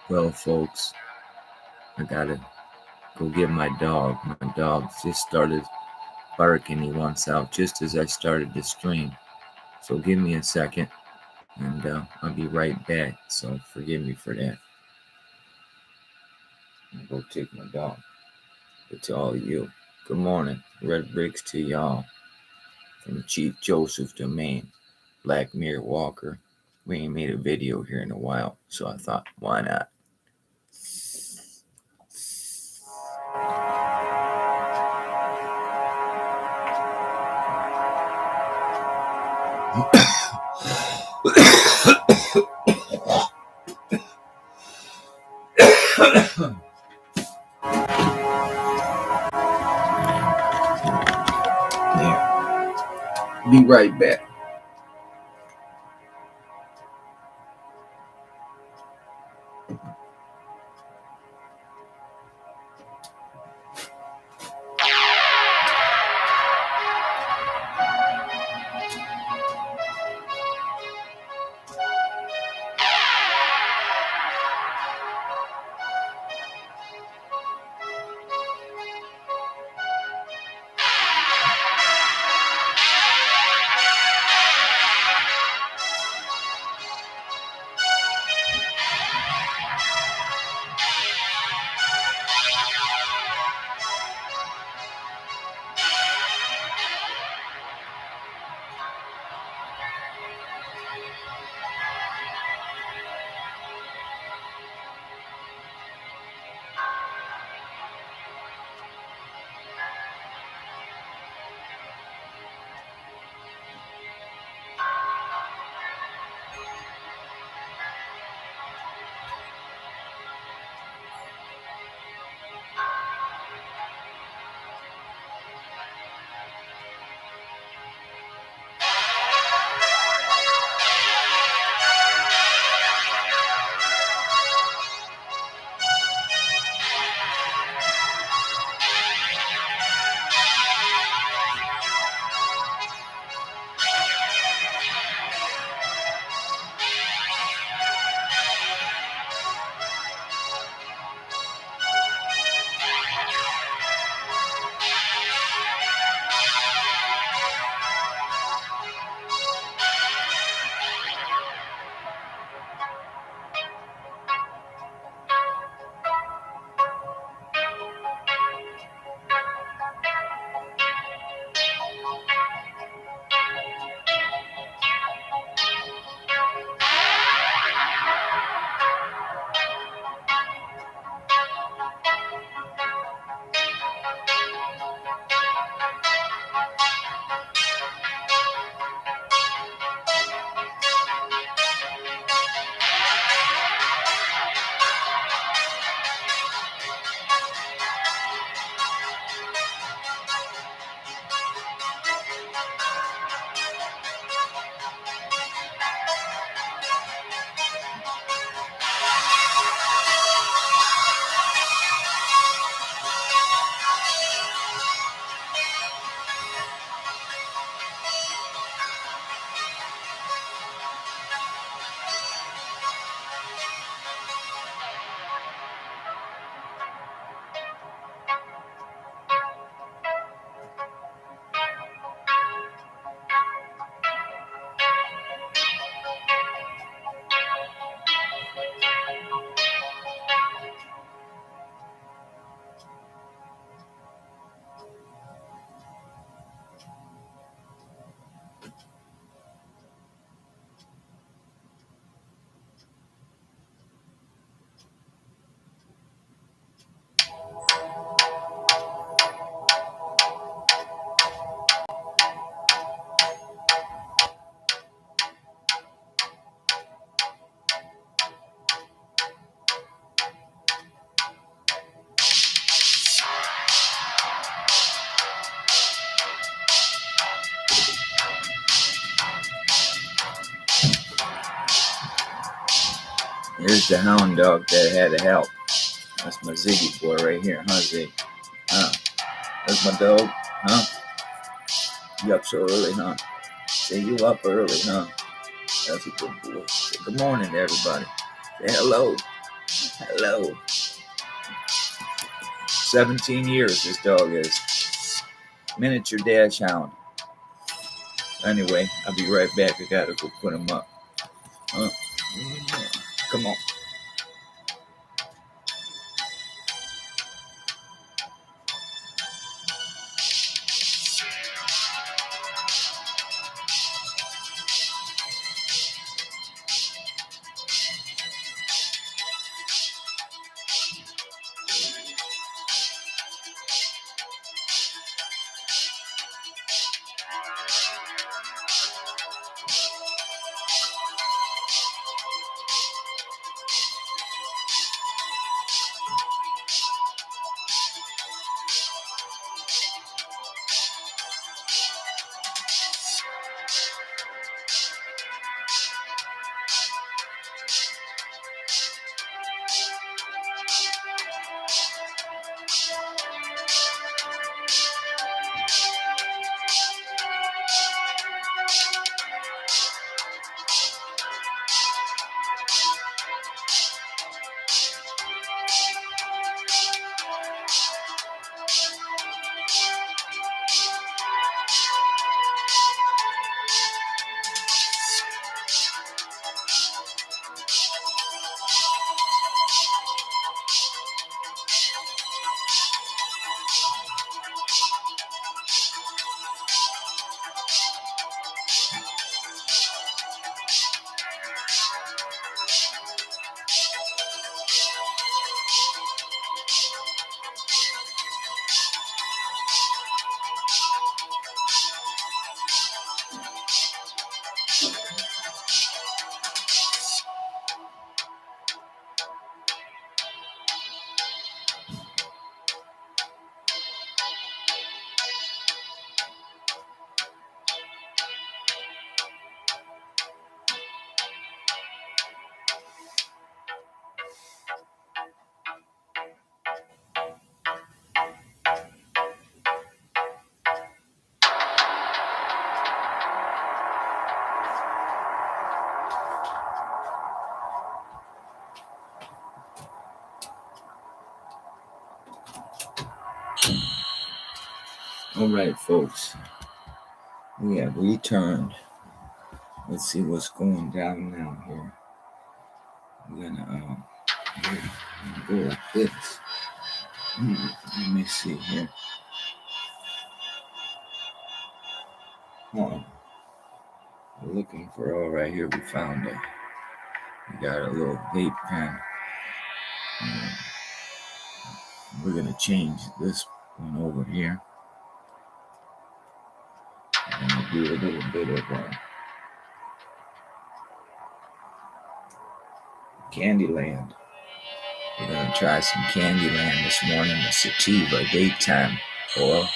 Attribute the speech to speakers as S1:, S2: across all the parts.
S1: Well, folks, I gotta go get my dog. My dog just started barking. He wants out just as I started the stream. So give me a second and I'll be right back. So forgive me for that. I'll go take my dog. But to all of you, good morning. Red bricks to y'all. From Chief Joseph Domain, Black Mirror Walker. We ain't made a video here in a while, so I thought, why not? There. Be right back. Here's the hound dog that had to help. That's my Ziggy boy right here, huh, Zig? Huh? That's my dog, huh? You up so early, huh? Say you up early, huh? That's a good boy. Say good morning to everybody. Say hello. Hello. 17 years this dog is. Miniature dash hound. Anyway, I'll be right back. I gotta go put him up. Come on. All right, folks. We have returned. Let's see what's going down now here. We're gonna go like this. Let me see here. Hold on. We're looking for, all right, here we found it. We got a little vape pen. We're gonna change this one over here. I'm gonna do a little bit of Candyland. We're gonna try some Candyland this morning, the sativa daytime oil.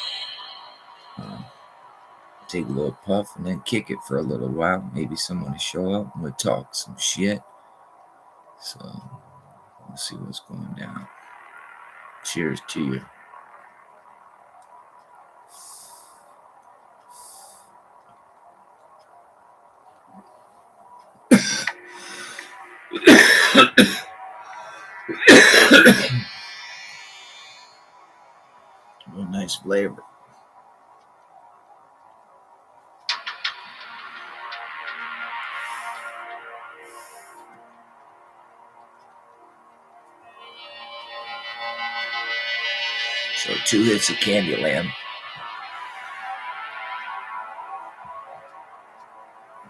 S1: Take a little puff and then kick it for a little while. Maybe someone will show up and we'll talk some shit. So we'll see what's going down. Cheers to you. A nice flavor. So 2 hits of Candyland.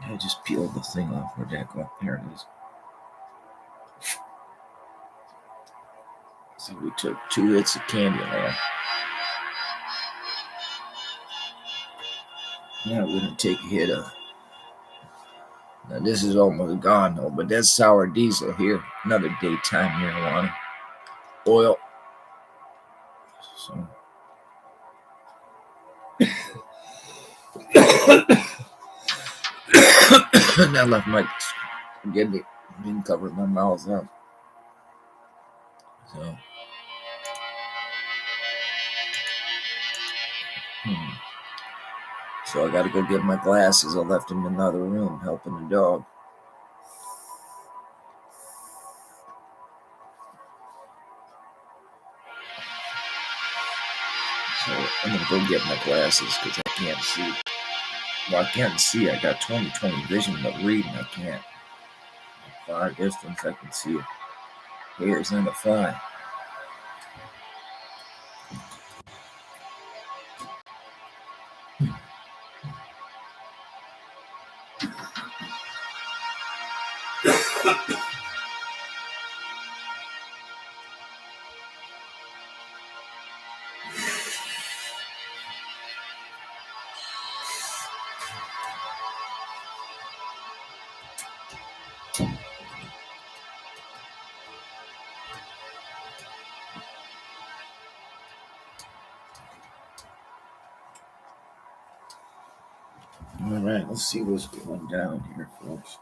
S1: I just peeled the thing off. Where'd that go? There it is. So we took 2 hits of Candyland. Now we're going to take a hit of... Now this is almost gone though, but that's sour diesel here. Another daytime marijuana. Oil. So... And I left my spaghetti. Didn't cover my mouth up. So... So I gotta go get my glasses. I left them in another room helping the dog. I'm gonna go get my glasses because I can't see. Well, I can't see. I got 20/20 vision, but reading I can't. Far distance, I can see hairs on the fly. All right, let's see what's going down here, folks.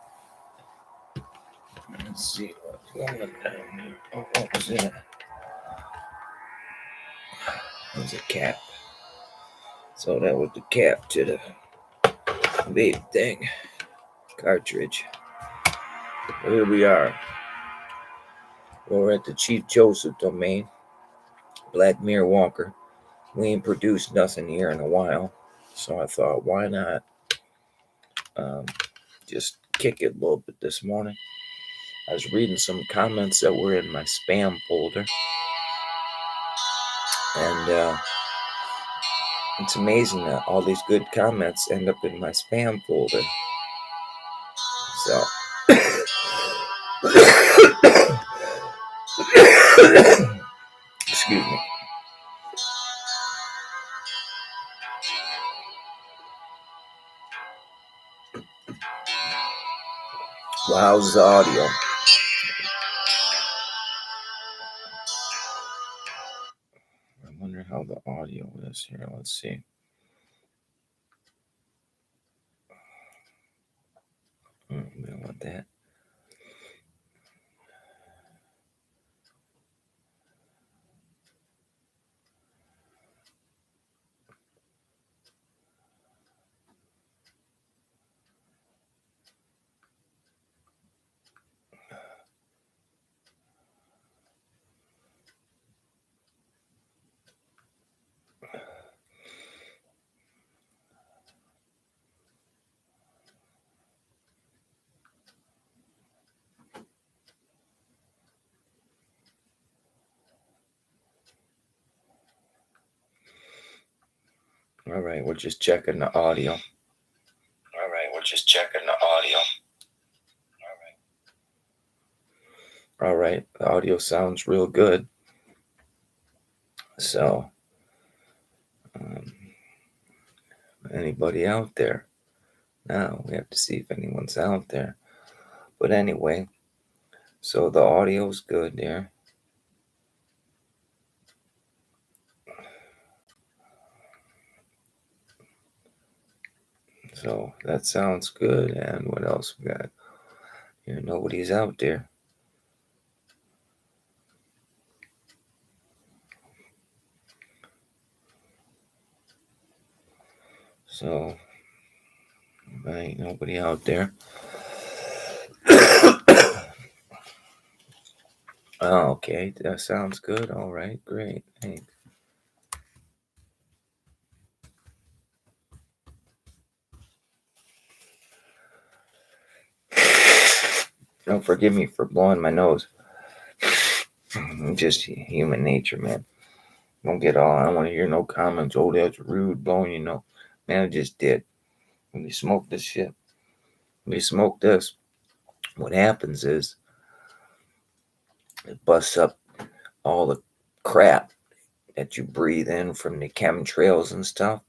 S1: Let's see what's going down here. Oh, what was that? That was a cap. So that was the cap to the vape thing. Cartridge. Here we are. We're at the Chief Joseph domain. Black Mirror Walker. We ain't produced nothing here in a while. So I thought, why not just kick it a little bit this morning. I was reading some comments that were in my spam folder. And it's amazing that all these good comments end up in my spam folder. So, excuse me. Well, how's the audio? I wonder how the audio is here. Let's see. We don't want that. All right, we're just checking the audio. All right, the audio sounds real good. So, anybody out there? Now we have to see if anyone's out there. But anyway, so the audio's good there. So that sounds good. And what else we got? Here, nobody's out there. So, ain't nobody out there. Oh, okay, that sounds good. All right, great. Thanks. Don't forgive me for blowing my nose. Just human nature, man. Don't get all. I don't want to hear no comments. Oh, that's rude, blowing your nose. Man, I just did. When you smoke this shit, when you smoke this, what happens is it busts up all the crap that you breathe in from the chemtrails and stuff.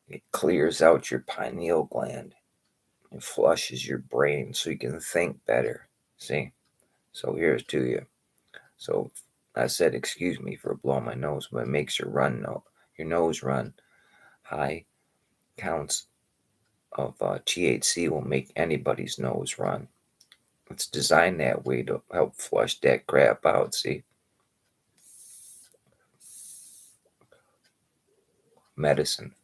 S1: It clears out your pineal gland. It flushes your brain so you can think better. See? So here's to you. So I said, excuse me for blowing my nose, but it makes your nose run. High counts of THC will make anybody's nose run. It's designed that way to help flush that crap out, see? Medicine.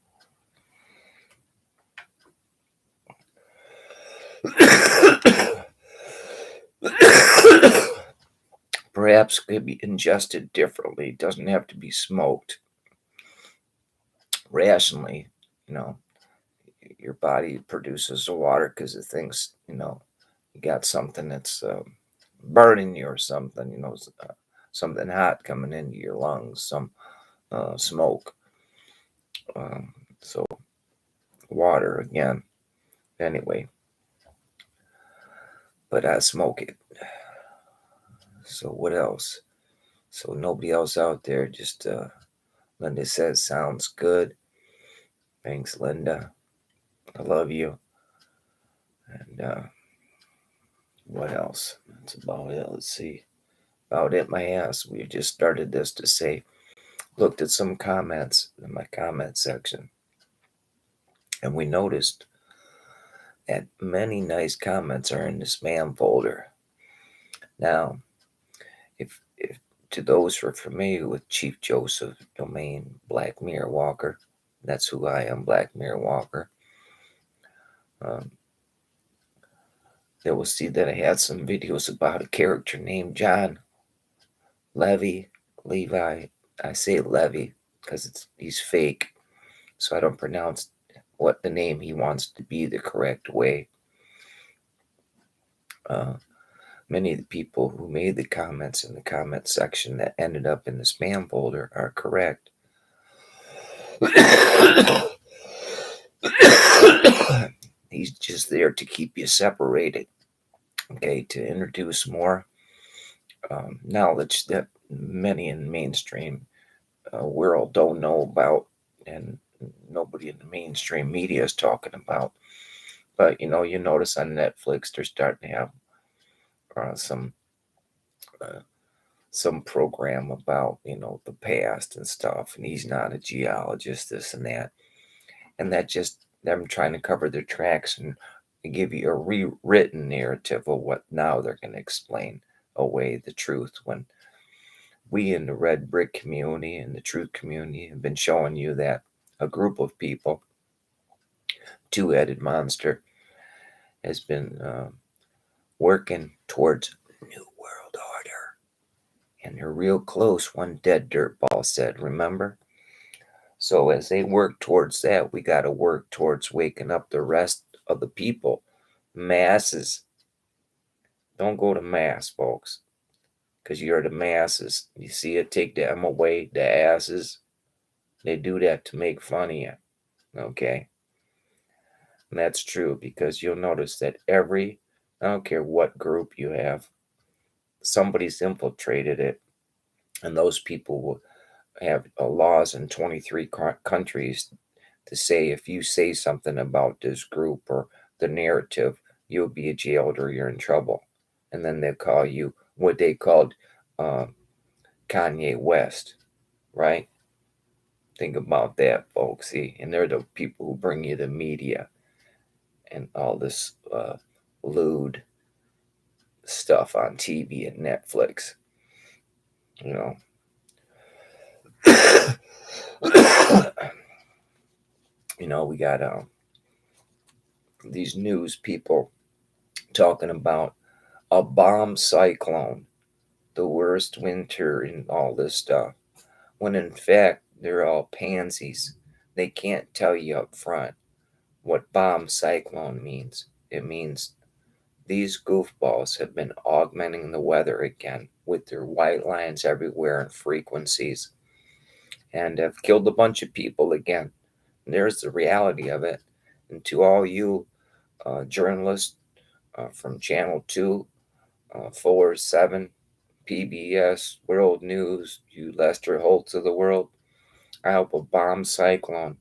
S1: Perhaps could be ingested differently. It doesn't have to be smoked.
S2: rationally, you know, your body produces the water because it thinks, you got something that's burning you or something, something hot coming into your lungs, some smoke. Um, so water again. Anyway, but I smoke it. So what else? So nobody else out there, just Linda says sounds good. Thanks, Linda. I love you. And what else? That's about it. Let's see. About it, my ass. We just started this to say, looked at some comments in my comment section, and we noticed that many nice comments are in the spam folder. Now, if to those who are familiar with Chief Joseph Domain Black Mirror Walker, that's who I am, Black Mirror Walker. Um, they will see that I had some videos about a character named John Levy, Levi. I say Levy because he's fake, so I don't pronounce what the name he wants to be the correct way. Uh, Many of the people who made the comments in the comment section that ended up in the spam folder are correct. He's just there to keep you separated, okay, to introduce more knowledge that many in the mainstream world don't know about, and nobody in the mainstream media is talking about. But you notice on Netflix they're starting to have uh, some uh, some program about the past and stuff, and he's not a geologist, this and that, and that just them trying to cover their tracks and give you a rewritten narrative of what now they're going to explain away the truth, when we in the red brick community and the truth community have been showing you that a group of people, two-headed monster, has been working towards new world order, and they're real close, one dead dirtball said, remember? So as they work towards that, we got to work towards waking up the rest of the people. Masses. Don't go to mass, folks, because you're the masses. You see it, take them away, the asses. They do that to make fun of you, okay? And that's true, because you'll notice that I don't care what group you have, somebody's infiltrated it, and those people will have laws in 23 countries to say if you say something about this group or the narrative, you'll be jailed or you're in trouble. And then they'll call you what they called uh, Kanye West, right? Think about that, folks. See, and they're the people who bring you the media and all this lewd stuff on TV and Netflix. You know, we got these news people talking about a bomb cyclone, the worst winter, and all this stuff, when in fact they're all pansies. They can't tell you up front what bomb cyclone means. It means these goofballs have been augmenting the weather again with their white lines everywhere and frequencies, and have killed a bunch of people again. And there's the reality of it. And to all you journalists from Channel 2, 4, 7, PBS, World News, you Lester Holtz of the world, I hope a bomb cyclone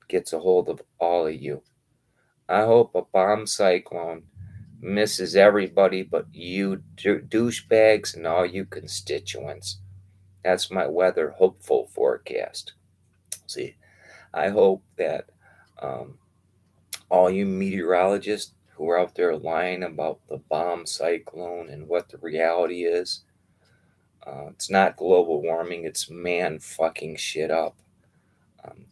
S2: gets a hold of all of you. I hope a bomb cyclone misses everybody but you douchebags and all you constituents. That's my weather hopeful forecast. See, I hope that um, all you meteorologists who are out there lying about the bomb cyclone and what the reality is, it's not global warming, it's man fucking shit up.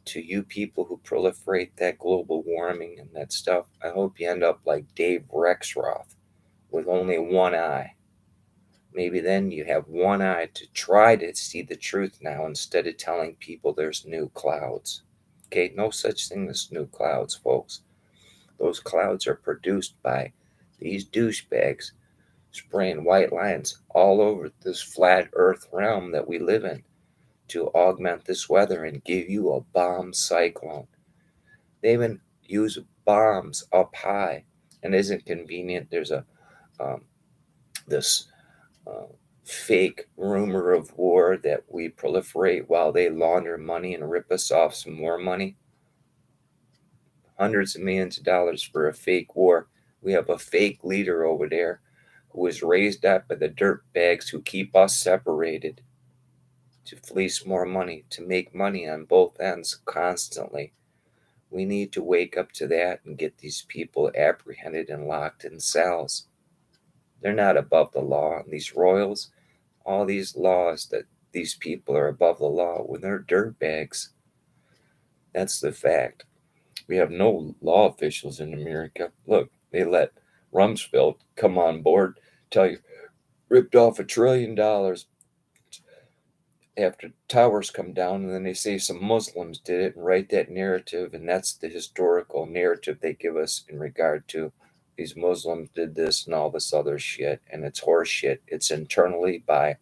S2: To you people who proliferate that global warming and that stuff, I hope you end up like Dave Rexroth with only one eye. Maybe then you have one eye to try to see the truth now instead of telling people there's new clouds. Okay, no such thing as snow clouds, folks. Those clouds are produced by these douchebags spraying white lines all over this flat earth realm that we live in to augment this weather and give you a bomb cyclone. They even use bombs up high. And isn't convenient? There's a um, this uh, fake rumor of war that we proliferate while they launder money and rip us off some more money. Hundreds of millions of dollars for a fake war. We have a fake leader over there who was raised up by the dirt bags who keep us separated to fleece more money, to make money on both ends constantly. We need to wake up to that and get these people apprehended and locked in cells. They're not above the law. And these royals, all these laws that these people are above the law when they're dirtbags. That's the fact. We have no law officials in America. Look, they let Rumsfeld come on board, tell you ripped off $1 trillion after towers come down, and then they say some Muslims did it and write that narrative, and that's the historical narrative they give us in regard to these Muslims did this and all this other shit, and it's horse shit. It's internally by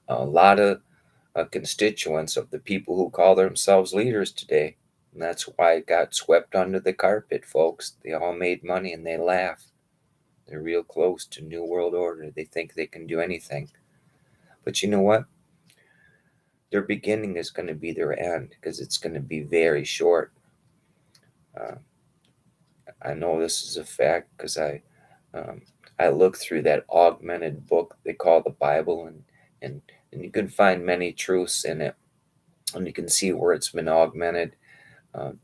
S2: a lot of constituents of the people who call themselves leaders today. And that's why it got swept under the carpet, folks. They all made money and they laugh. They're real close to New World Order. They think they can do anything. But you know what? Their beginning is going to be their end because it's going to be very short. Uh, I know this is a fact because um, I looked through that augmented book they call the Bible, and and you can find many truths in it, and you can see where it's been augmented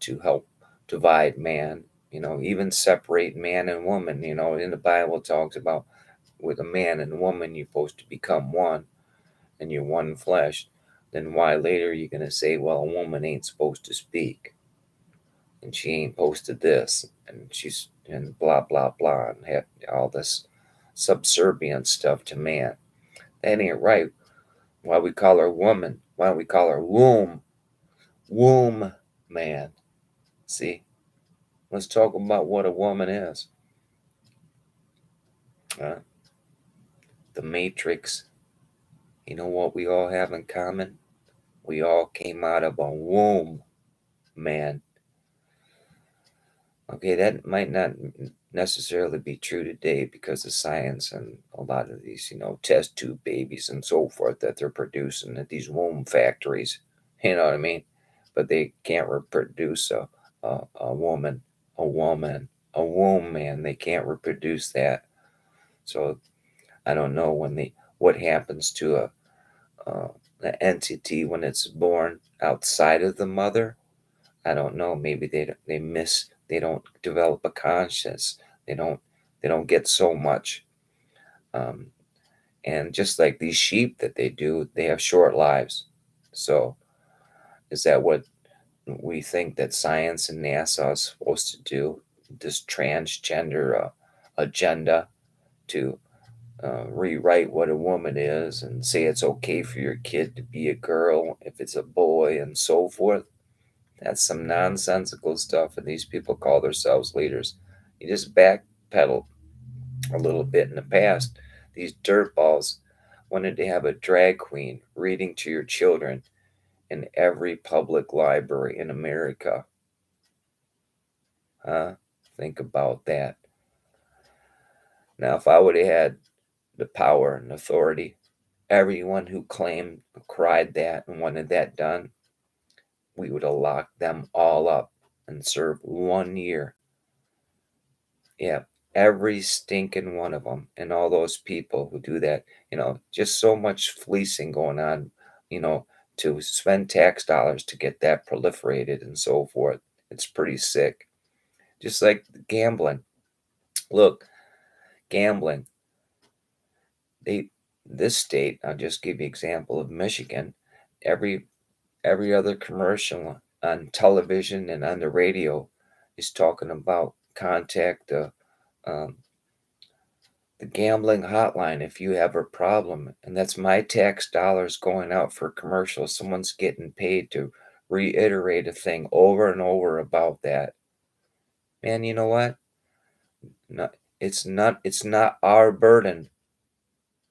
S2: to help divide man. You know, even separate man and woman. You know, in the Bible it talks about with a man and a woman you're supposed to become one, and you're one flesh. Then why later you're gonna say, well, a woman ain't supposed to speak, and she ain't posted this, and she's and blah blah blah, and have all this subservient stuff to man. That ain't right. Why we call her woman? Why we call her womb man? See, let's talk about what a woman is. Uh, the Matrix. You know what we all have in common? We all came out of a womb, man. Okay, that might not necessarily be true today because of science and a lot of these, test tube babies and so forth that they're producing at these womb factories. You know what I mean? But they can't reproduce a woman, a woman, a womb man. They can't reproduce that. So I don't know what happens to an entity when it's born outside of the mother. I don't know. Maybe they don't develop a conscience. They don't they don't get so much. Um, and just like these sheep that they do, they have short lives. So is that what we think that science and NASA is supposed to do? This transgender agenda to rewrite what a woman is and say it's okay for your kid to be a girl if it's a boy and so forth. That's some nonsensical stuff, and these people call themselves leaders. You just backpedal a little bit in the past. These dirtballs wanted to have a drag queen reading to your children in every public library in America. Huh? Think about that. Now, if I would have had the power and authority, everyone who claimed, cried that, and wanted that done, we would have locked them all up and served 1 year. Yeah, every stinking one of them, and all those people who do that, just so much fleecing going on, you know, to spend tax dollars to get that proliferated and so forth. It's pretty sick. Just like gambling. Look, gambling. They this state, I'll just give you example of Michigan. Every every other commercial on television and on the radio is talking about contact um, the gambling hotline if you have a problem. And that's my tax dollars going out for commercials. Someone's getting paid to reiterate a thing over and over about that. Man, you know what? No, it's not our burden.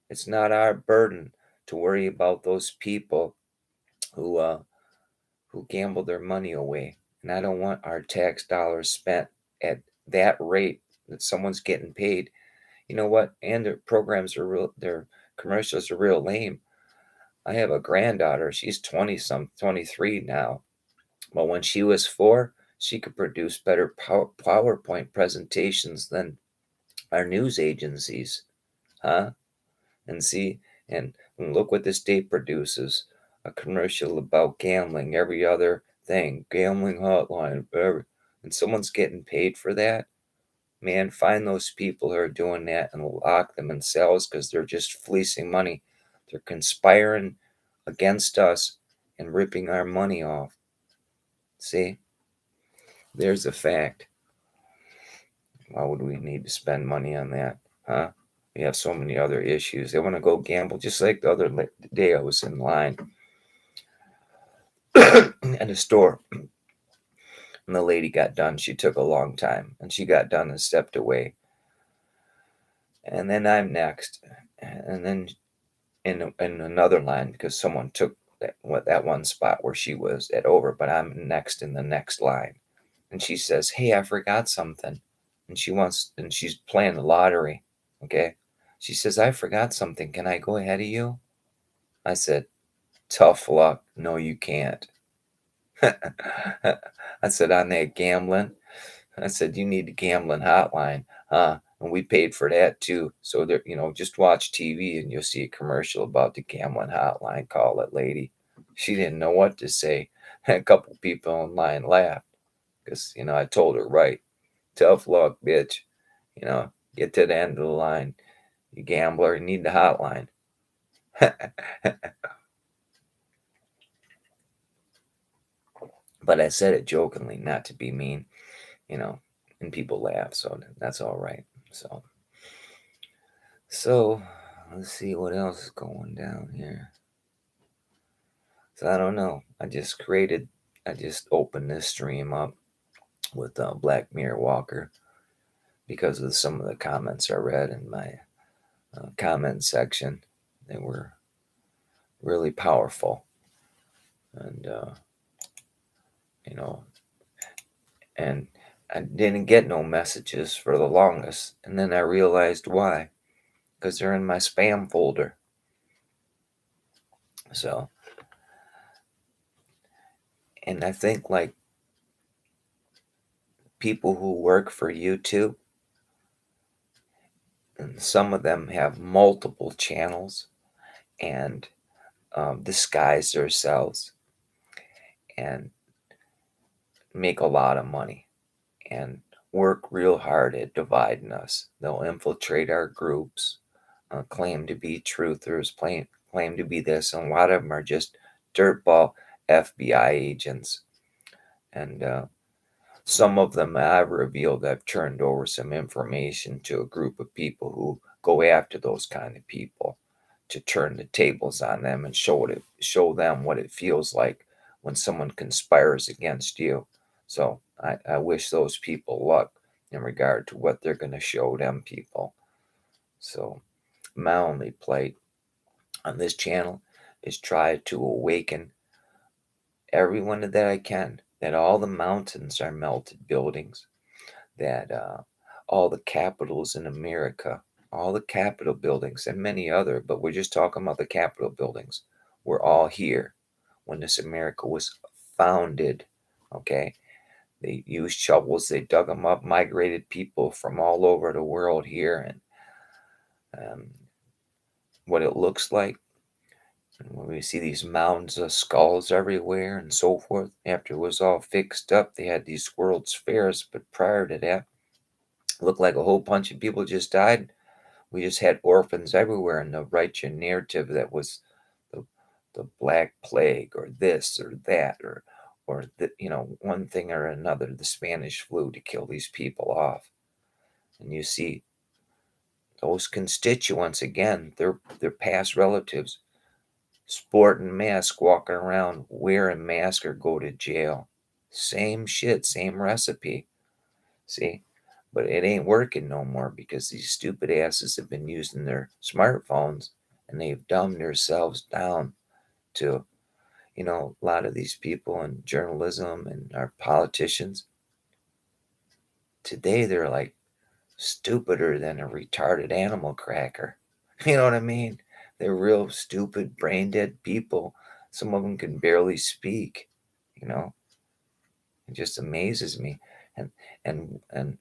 S2: It's not our burden to worry about those people who gamble their money away. And I don't want our tax dollars spent at that rate that someone's getting paid. You know what? And their programs are real. Their commercials are real lame. I have a granddaughter. She's 20 some 23 now. But when she was 4, she could produce better PowerPoint presentations than our news agencies, huh? And see, and look what the state produces: a commercial about gambling, every other thing, gambling hotline, whatever. And someone's getting paid for that. Man, find those people who are doing that and lock them in cells because they're just fleecing money. They're conspiring against us and ripping our money off. See, there's a fact. Why would we need to spend money on that, huh? We have so many other issues. They want to go gamble, just like the other day I was in line at a store, and the lady got done. She took a long time, and she got done and stepped away. And then I'm next, and then in another line because someone took that one spot where she was at over, but I'm next in the next line. And she says, "Hey, I forgot something," and she's playing the lottery. Okay, she says, "I forgot something. Can I go ahead of you?" I said, "Tough luck. No, you can't." I said, "On that gambling." I said, "You need a gambling hotline, huh?" And we paid for that too. So there, just watch TV and you'll see a commercial about the gambling hotline. Call that lady. She didn't know what to say. A couple people in line laughed because I told her right. Tough luck, bitch. Get to the end of the line. You gambler, you need the hotline. But I said it jokingly, not to be mean, you know, and people laugh, so that's all right. So let's see what else is going down here. So I don't know. I just opened this stream up with Black Mirror Walker because of some of the comments I read in my comment section. They were really powerful, and you know, and I didn't get no messages for the longest, and then I realized why, because they're in my spam folder. So, and I think like people who work for YouTube, and some of them have multiple channels and disguise themselves and make a lot of money and work real hard at dividing us. They'll infiltrate our groups, claim to be truthers, claim to be this, and a lot of them are just dirtball FBI agents. And some of them I've revealed, I've turned over some information to a group of people who go after those kind of people to turn the tables on them and show them what it feels like when someone conspires against you. So I wish those people luck in regard to what they're going to show them people. So my only plight on this channel is try to awaken everyone that I can, that all the mountains are melted buildings, that all the capitals in America, all the Capitol buildings, and many other, but we're just talking about the Capitol buildings, were all here when this America was founded. Okay, they used shovels, they dug them up, migrated people from all over the world here, and what it looks like. And when we see these mounds of skulls everywhere and so forth, after it was all fixed up, they had these World's Fairs, but prior to that, it looked like a whole bunch of people just died. We just had orphans everywhere, and the right narrative that was the, the Black Plague or this or that or one thing or another, the Spanish flu to kill these people off. And you see those constituents again, they're past relatives. sporting mask, walking around wearing mask or go to jail. Same shit, same recipe. See? But it ain't working no more because these stupid asses have been using their smartphones and they've dumbed themselves down to, a lot of these people in journalism and our politicians. Today they're like stupider than a retarded animal cracker. You know what I mean? They're real stupid, brain dead people. Some of them can barely speak. You know, it just amazes me. And and and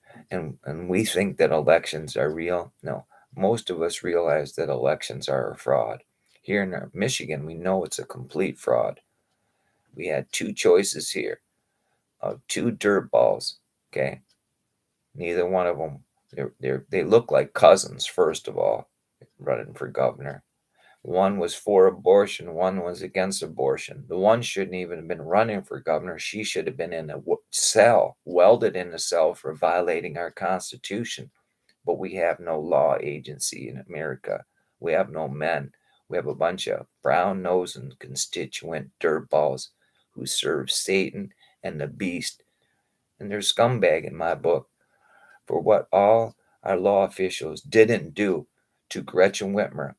S2: and we think that elections are real. No, most of us realize that elections are a fraud. Here in Michigan, we know it's a complete fraud. We had two choices here of two dirt balls. Okay, neither one of them. They look like cousins. First of all, running for governor. One was for abortion, one was against abortion. The one shouldn't even have been running for governor. She should have been in a cell, welded in a cell for violating our Constitution. But we have no law agency in America. We have no men. We have a bunch of brown nosing constituent dirtballs who serve Satan and the beast. And they're scumbag in my book for what all our law officials didn't do to Gretchen Whitmer.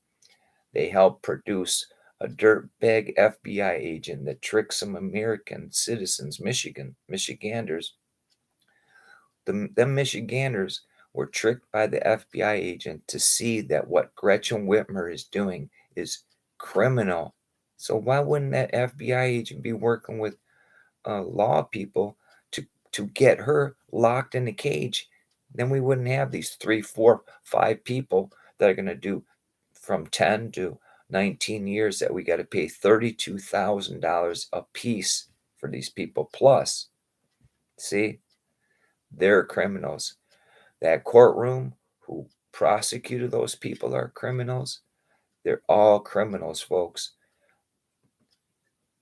S2: They helped produce a dirtbag FBI agent that tricked some American citizens, Michiganders. Them Michiganders were tricked by the FBI agent to see that what Gretchen Whitmer is doing is criminal. So why wouldn't that FBI agent be working with law people to get her locked in a cage? Then we wouldn't have these 3, 4, 5 people that are going to do from 10 to 19 years that we got to pay $32,000 a piece for these people. Plus, see, they're criminals. That courtroom who prosecuted those people are criminals. They're all criminals, folks.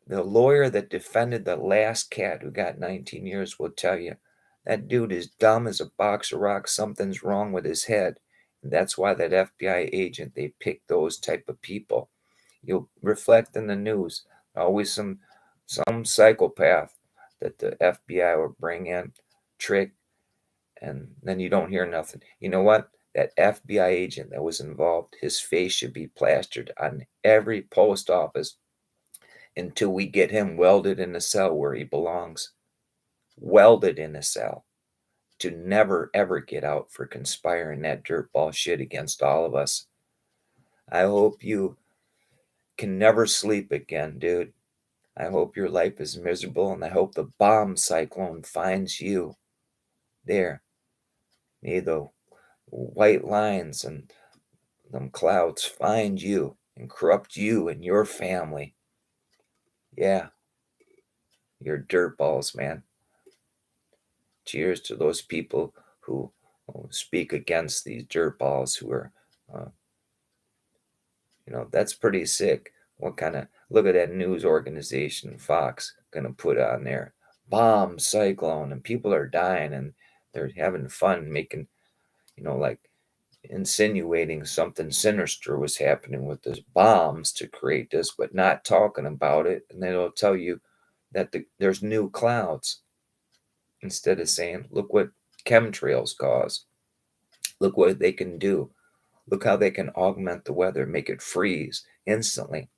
S2: The lawyer that defended the last cat who got 19 years will tell you that dude is dumb as a box of rocks. Something's wrong with his head. And that's why that FBI agent, they pick those type of people. You'll reflect in the news. Always some psychopath that the FBI will bring in, trick, and then you don't hear nothing. You know what? That FBI agent that was involved, his face should be plastered on every post office until we get him welded in a cell where he belongs. Welded in a cell to never ever get out for conspiring that dirtball shit against all of us. I hope you can never sleep again, dude. I hope your life is miserable, and I hope the bomb cyclone finds you there. May the white lines and them clouds find you and corrupt you and your family. Yeah, you're dirtballs, man. Cheers to those people who speak against these dirtballs who are, uh, that's pretty sick. What kind of, look at that news organization, Fox, gonna put on there. Bomb cyclone, and people are dying and they're having fun making, like insinuating something sinister was happening with those bombs to create this, but not talking about it. And then it'll tell you that there's new clouds instead of saying, look what chemtrails cause. Look what they can do. Look how they can augment the weather, make it freeze instantly.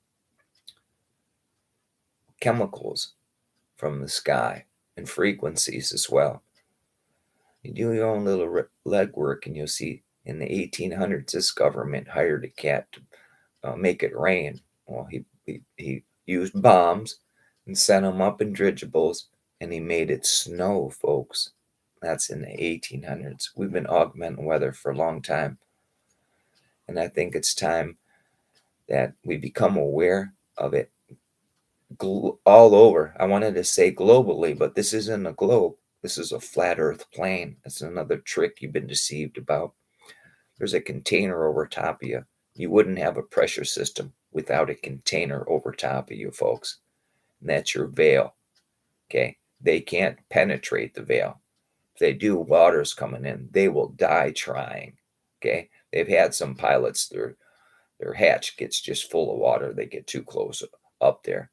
S2: Chemicals from the sky and frequencies as well. You do your own little legwork, and you'll see in the 1800s, this government hired a cat to make it rain. Well, he used bombs and sent them up in dirigibles, and he made it snow, folks. That's in the 1800s. We've been augmenting weather for a long time. And I think it's time that we become aware of it all over. I wanted to say globally, but this isn't a globe. This is a flat earth plane. That's another trick you've been deceived about. There's a container over top of you. You wouldn't have a pressure system without a container over top of you, folks. And that's your veil. Okay. They can't penetrate the veil. If they do, water's coming in. They will die trying. Okay. They've had some pilots, their hatch gets just full of water. They get too close up there.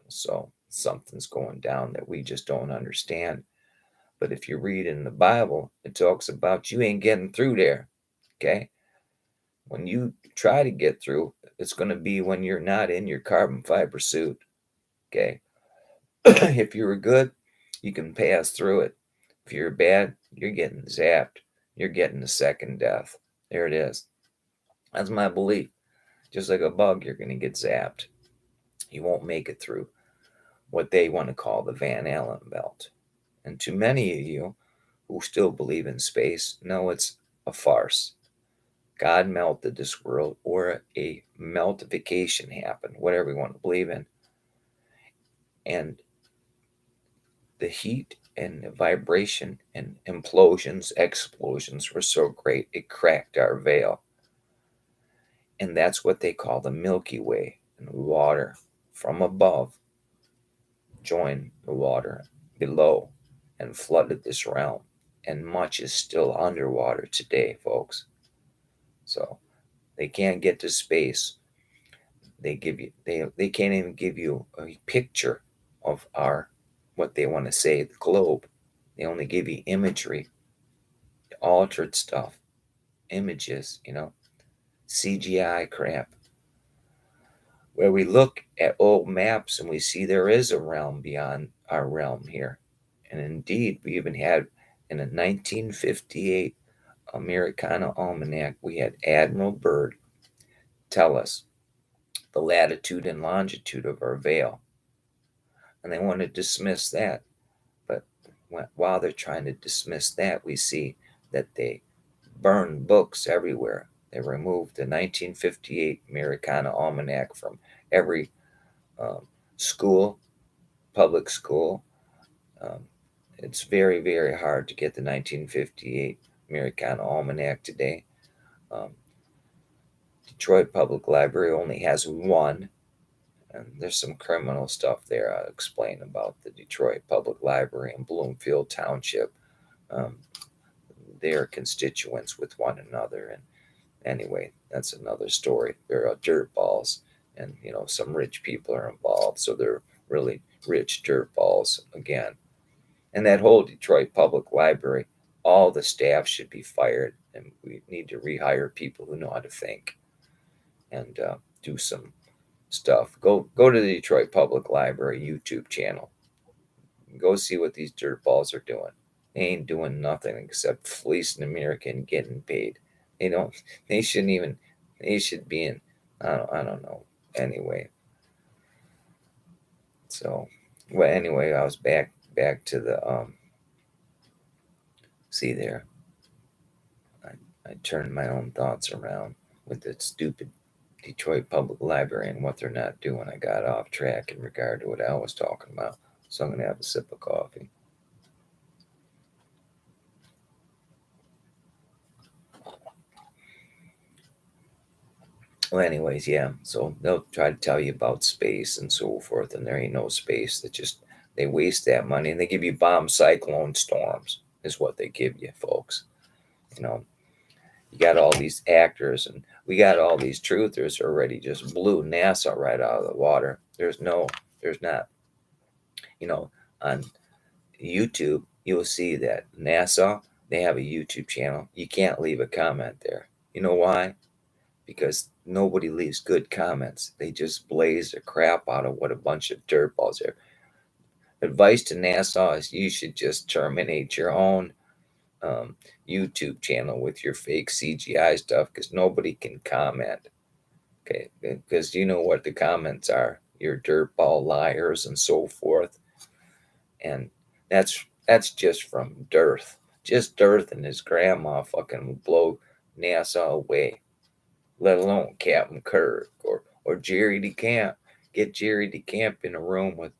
S2: So something's going down that we just don't understand. But if you read in the Bible, it talks about you ain't getting through there. Okay? When you try to get through, it's going to be when you're not in your carbon fiber suit. Okay? If you're good, you can pass through it. If you're bad, you're getting zapped. You're getting a second death. There it is. That's my belief. Just like a bug, you're going to get zapped. You won't make it through what they want to call the Van Allen belt. And to many of you who still believe in space, know it's a farce. God melted this world, or a meltification happened, whatever you want to believe in. And the heat and the vibration and implosions, explosions were so great, it cracked our veil. And that's what they call the Milky Way. And water from above joined the water below and flooded this realm. And much is still underwater today, folks. So they can't get to space. They can't even give you a picture of our what they want to say, the globe. They only give you imagery, altered stuff, images, CGI crap. Where we look at old maps and we see there is a realm beyond our realm here. And indeed, we even had in a 1958 Americana Almanac, we had Admiral Byrd tell us the latitude and longitude of our veil. And they want to dismiss that. But while they're trying to dismiss that, we see that they burn books everywhere. They removed the 1958 Americana Almanac from every school, public school. Um, it's very, very hard to get the 1958 Americana Almanac today. Um, Detroit Public Library only has one, and there's some criminal stuff there I'll explain about the Detroit Public Library in Bloomfield Township. Um, they're constituents with one another, and anyway, that's another story. They're dirt balls, and some rich people are involved, so they're really rich dirt balls again. And that whole Detroit Public Library, all the staff should be fired, and we need to rehire people who know how to think and do some stuff. Go to the Detroit Public Library YouTube channel. Go see what these dirt balls are doing. They ain't doing nothing except fleecing America and getting paid. They don't. They shouldn't even. They should be in. I don't know. Anyway. So, well, anyway, I was back to the See there. I turned my own thoughts around with that stupid Detroit Public Library and what they're not doing. I got off track in regard to what Al was talking about. So I'm going to have a sip of coffee. Well, anyways, yeah. So they'll try to tell you about space and so forth, and there ain't no space. They waste that money, and they give you bomb cyclone storms is what they give you, folks. You know, you got all these actors, and we got all these truthers already just blew NASA right out of the water. There's not, you know, on YouTube, you'll see that NASA, they have a YouTube channel. You can't leave a comment there. You know why? Because nobody leaves good comments. They just blaze the crap out of what a bunch of dirtballs are. Advice to NASA is you should just terminate your own um, YouTube channel with your fake CGI stuff because nobody can comment. Okay, because you know what the comments are. You're dirtball liars and so forth, and that's just from Dearth. Just Dearth and his grandma fucking will blow NASA away, let alone Captain Kirk or Jerry DeCamp. Get Jerry DeCamp in a room with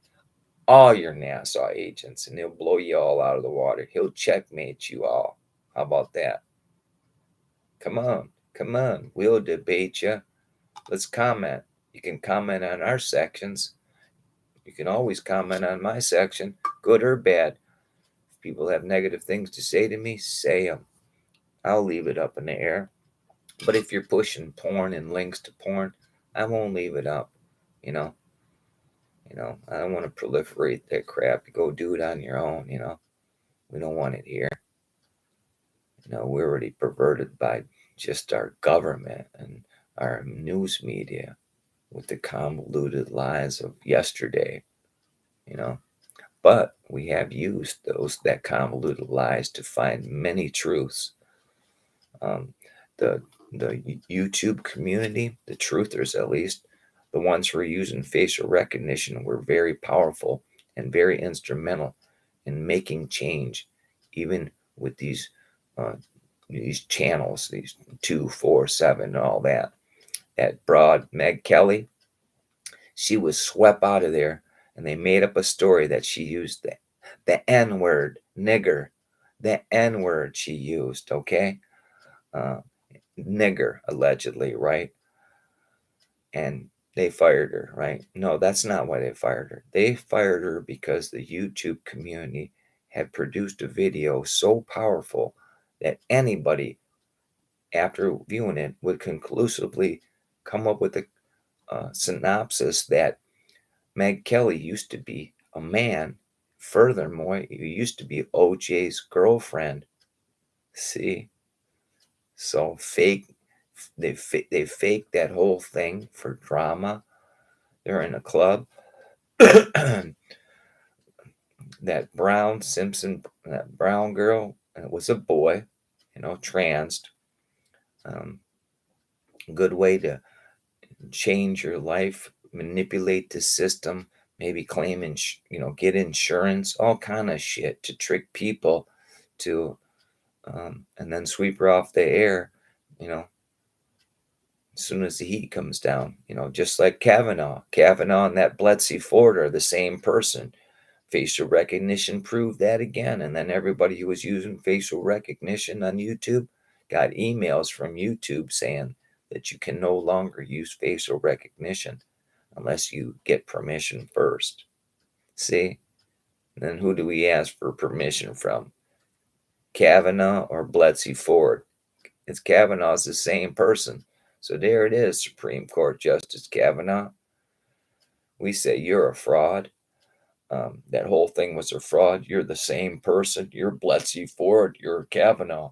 S2: all your NASA agents and he'll blow you all out of the water. He'll checkmate you all. How about that? Come on, come on. We'll debate you. Let's comment. You can comment on our sections. You can always comment on my section, good or bad. If people have negative things to say to me, say them. I'll leave it up in the air. But if you're pushing porn and links to porn, I won't leave it up. You know, I don't want to proliferate that crap. You go do it on your own. We don't want it here. We're already perverted by just our government and our news media with the convoluted lies of yesterday. You know, but we have used that convoluted lies to find many truths. Um, the YouTube community, the truthers at least, the ones who are using facial recognition, were very powerful and very instrumental in making change, even with these channels, these 247 and all that. That broad Meg Kelly, she was swept out of there, and they made up a story that she used the N word, nigger, the N word she used. Okay, uh, nigger allegedly, right? And they fired her, right? No, that's not why they fired her. They fired her because the YouTube community had produced a video so powerful that anybody, after viewing it, would conclusively come up with a synopsis that Meg Kelly used to be a man. Furthermore, he used to be OJ's girlfriend. See, so they fake that whole thing for drama. They're in a club. That brown girl, was a boy, trans. Um, Good way to change your life, manipulate the system, maybe claim get insurance, all kind of shit to trick people to, and then sweep her off the air, as soon as the heat comes down, just like Kavanaugh and that Bletchley Ford are the same person. Facial recognition proved that again. And then everybody who was using facial recognition on YouTube got emails from YouTube saying that you can no longer use facial recognition unless you get permission first. See? And then who do we ask for permission from? Kavanaugh or Bletchley Ford? It's Kavanaugh's the same person. So there it is, Supreme Court Justice Kavanaugh. We say you're a fraud. That whole thing was a fraud. You're the same person. You're Bletchley Ford. You're Kavanaugh.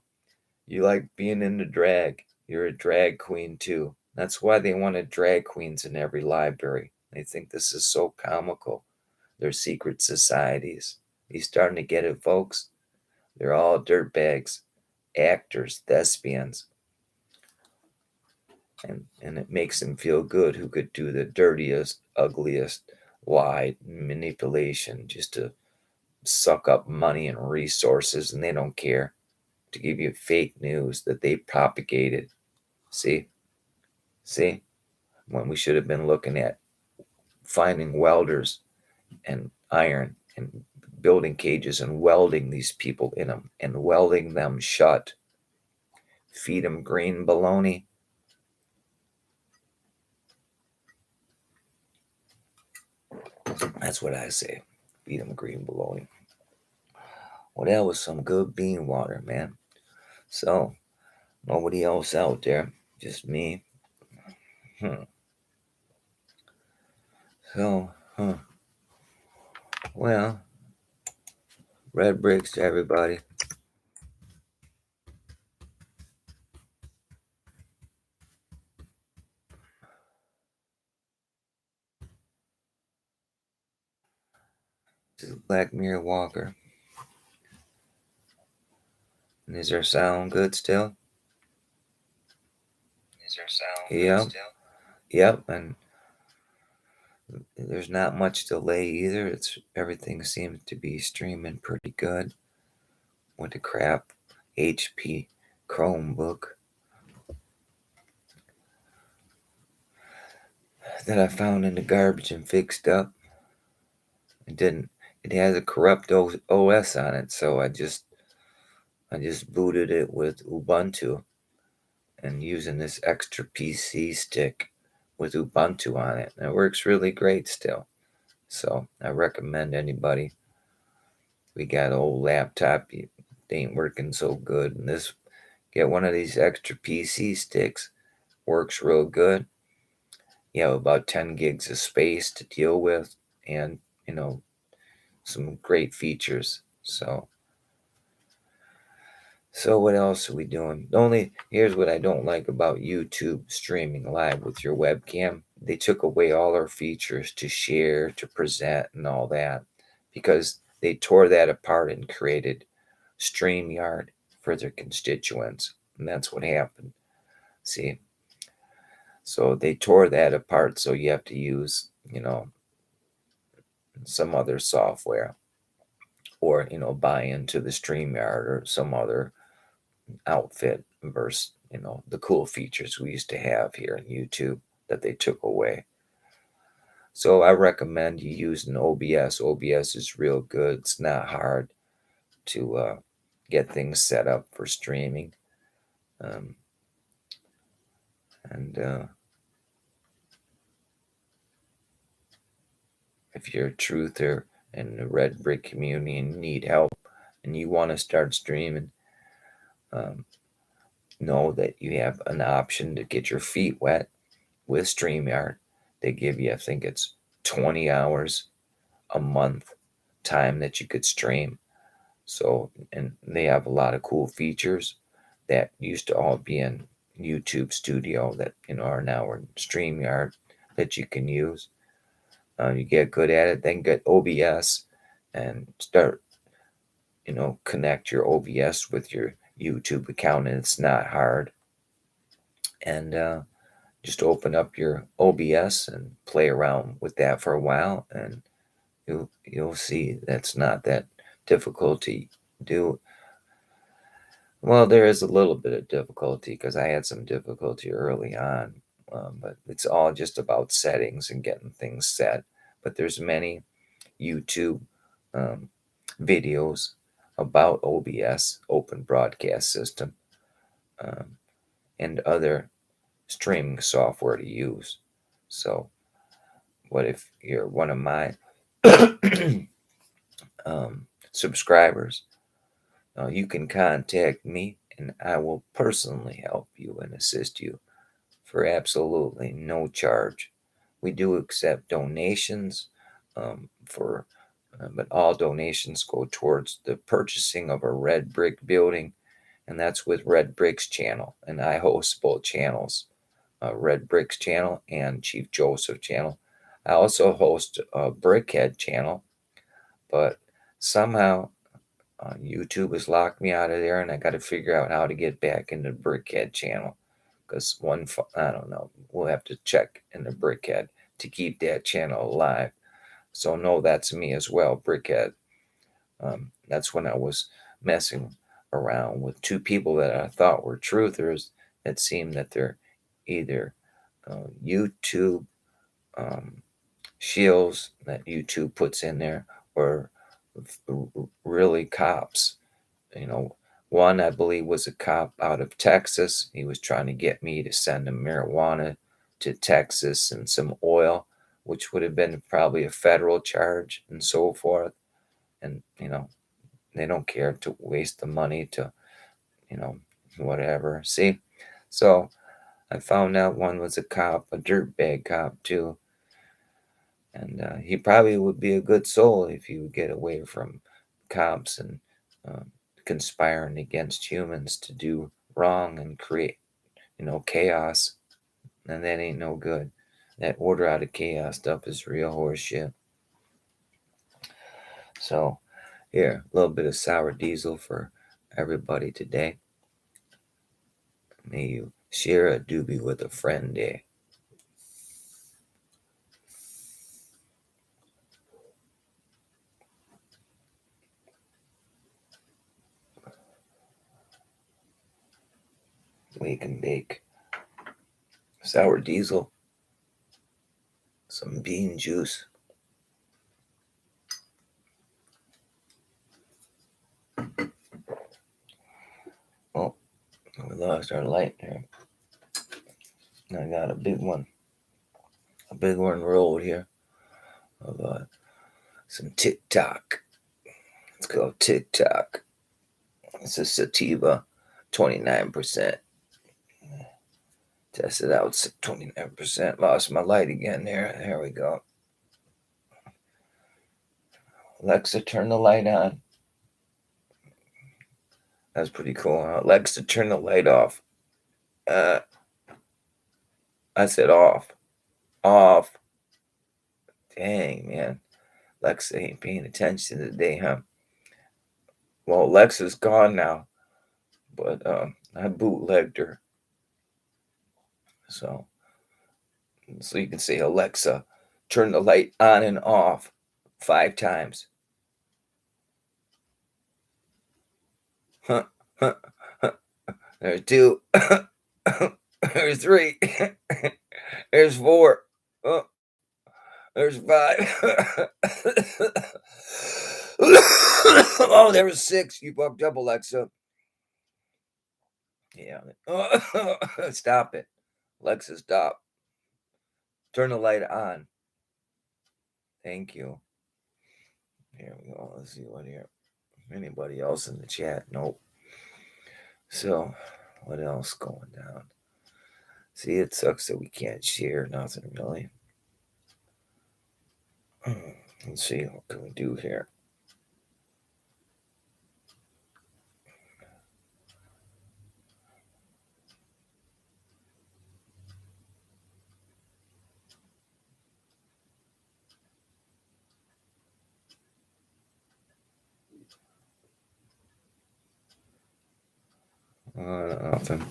S2: You like being in the drag. You're a drag queen too. That's why they wanted drag queens in every library. They think this is so comical. They're secret societies. You starting to get it, folks? They're all dirtbags, actors, thespians. And it makes them feel good who could do the dirtiest, ugliest lie, manipulation just to suck up money and resources, and they don't care, to give you fake news that they propagated. See? When we should have been looking at finding welders and iron and building cages and welding these people in them and welding them shut. Feed them green baloney. That's what I say. Feed them green baloney. Well, that was some good bean water, man. So, nobody else out there, just me. So, well, red bricks to everybody. This is Black Mirror Walker. And is our sound good still? Yep. Yep. And there's not much delay either. Everything seems to be streaming pretty good with the crap HP Chromebook that I found in the garbage and fixed up. It has a corrupt OS on it, so I just booted it with Ubuntu and using this extra PC stick with Ubuntu on it. And it works really great still. So I recommend anybody. We got an old laptop, it ain't working so good, and this Get one of these extra PC sticks. Works real good. You have about 10 gigs of space to deal with, and you know some great features. So what else are we doing? Here's what I don't like about YouTube streaming live with your webcam. They took away all our features to share, to present, and all that because they tore that apart and created StreamYard for their constituents. And that's what happened. See? So they tore that apart, so you have to use, some other software or, buy into the StreamYard or some other outfit versus the cool features we used to have here in YouTube that they took away. So I recommend you using OBS. OBS is real good. It's not hard to get things set up for streaming. And if you're a truther in the red brick community and need help and you want to start streaming, um, know that you have an option to get your feet wet with StreamYard. They give you, I think it's 20 hours a month time that you could stream. So, and they have a lot of cool features that used to all be in YouTube Studio that, are now in StreamYard that you can use. You get good at it, then get OBS and start, connect your OBS with your YouTube account, and it's not hard. And just open up your OBS and play around with that for a while, and you'll see that's not that difficult to do. Well, there is a little bit of difficulty because I had some difficulty early on, but it's all just about settings and getting things set. But there's many YouTube um, videos about OBS, Open Broadcast System, um, and other streaming software to use. So, what if you're one of my subscribers? You can contact me and I will personally help you and assist you for absolutely no charge. We do accept donations for but all donations go towards the purchasing of a red brick building, and that's with Red Bricks channel. And I host both channels, Red Bricks channel and Chief Joseph channel. I also host a Brickhead channel, but somehow YouTube has locked me out of there, and I got to figure out how to get back into Brickhead channel. Because I don't know, we'll have to check in the Brickhead to keep that channel alive. So no, that's me as well, Brickhead. That's when I was messing around with two people that I thought were truthers. It seemed that they're either YouTube shields that YouTube puts in there, or really cops. You know, one I believe was a cop out of Texas. He was trying to get me to send him marijuana to Texas and some oil, which would have been probably a federal charge and so forth. And, they don't care to waste the money to, whatever. See? So I found out one was a cop, a dirtbag cop too. And he probably would be a good soul if he would get away from cops and uh, conspiring against humans to do wrong and create, chaos. And that ain't no good. That order out of chaos stuff is real horseshit. So, here, a little bit of sour diesel for everybody today. May you share a doobie with a friend, eh? Wake and bake. Sour diesel. Some bean juice. Oh, we lost our light there. I got a big one rolled here of some TikTok. It's called TikTok. It's a sativa 29%. Test it out. 29%. Lost my light again there. There we go. Alexa, turn the light on. That's pretty cool, huh? Alexa, turn the light off. I said off. Off. Dang, man. Alexa ain't paying attention today, huh? Well, Alexa's gone now, but I bootlegged her. So you can say, Alexa, turn the light on and off 5 times. Huh, huh, huh. There's 2. There's 3. There's 4. Oh, there's 5. Oh, there was 6. You fucked up, Alexa. Yeah. Stop it. Alexa, stop. Turn the light on. Thank you. Here we go. Let's see what here. Anybody else in the chat? Nope. So, what else going down? See, it sucks that we can't share nothing really. Let's see, what can we do here? Nothing.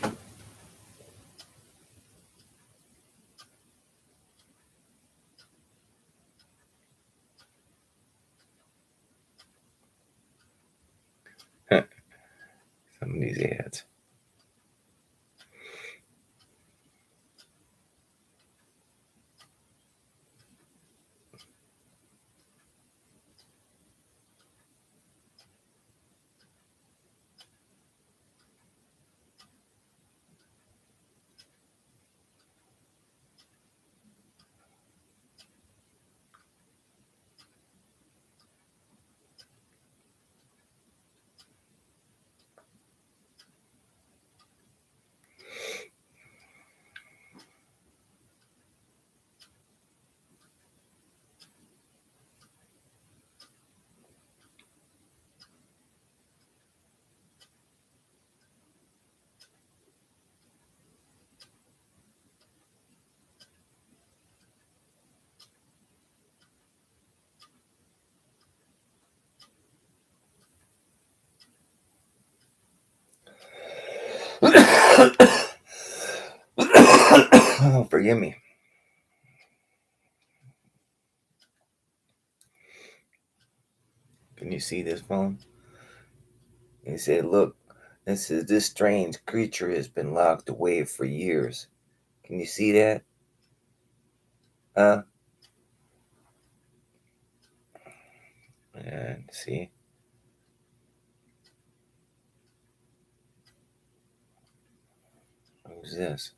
S2: Some of these ads. Oh, forgive me. Can you see this phone? He said, look, this strange creature has been locked away for years. Can you see that? And see? Who's this?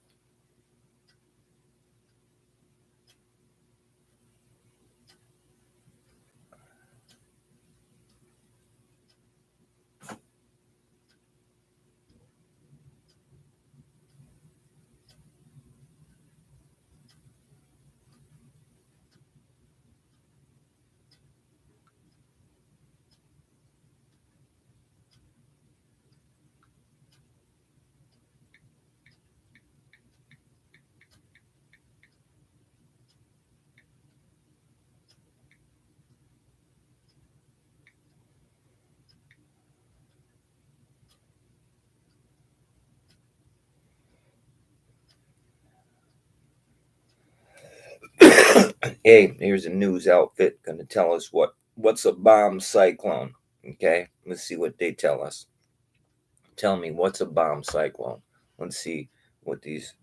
S2: Hey, here's a news outfit going to tell us what's a bomb cyclone. Okay, let's see what they tell us. Tell me, what's a bomb cyclone? Let's see what these